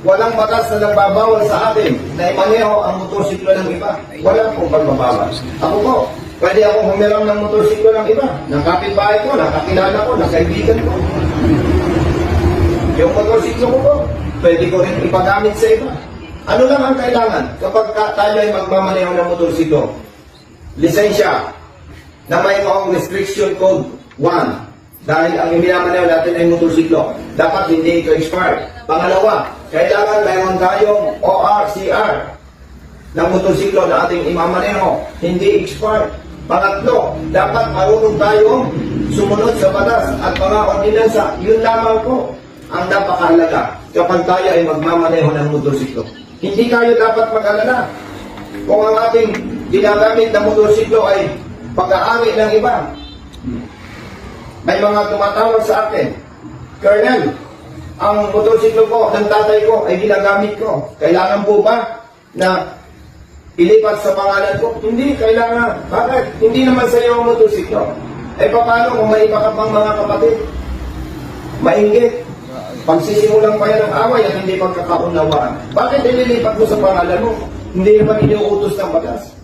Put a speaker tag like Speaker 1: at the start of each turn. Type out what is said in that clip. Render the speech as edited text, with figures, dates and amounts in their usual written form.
Speaker 1: Walang batas na nagbabawal sa atin na imaneho ang motorsiklo ng iba. Wala pong pagbabawal. Ako po, pwede akong humiram ng motorsiklo ng iba. Ng kapitbahay ko, ng kakilala ko, ng kaibigan ko. Yung motorsiklo ko po, pwede ko rin ipagamit sa iba. Ano lang ang kailangan kapag tayo ay magmamaneho ng motorsiklo? Lisensya na mayroong restriction code 1. Dahil ang minamaneho natin ay motorsiklo. Dapat hindi ito expired. Pangalawa, kailangan mayroon tayong ORCR ng motorsiklo na ating imamaneho. Hindi expired. Pangatlo, dapat marunong tayong sumunod sa batas at mga ordinansa. Yun lamang po ang napakahalaga kapag tayo ay magmamaneho ng motorsiklo. Hindi tayo dapat mag-alala kung ang ating ginagamit na motorsiklo ay pag-aari ng iba. May mga tumatawag sa akin, Colonel, ang motorsiklo ko ng tatay ko ay ginagamit ko. Kailangan po ba na ilipat sa pangalan ko? Hindi, kailangan. Bakit? Hindi naman sa iyo ang motorsiklo. Eh paano kung may iba ka pang mga kapatid? Mainggit. Pagsisimulang pa yan ng away at hindi pagkakaunawaan. Bakit ililipat mo sa pangalan mo? Hindi naman iniuutos ng batas.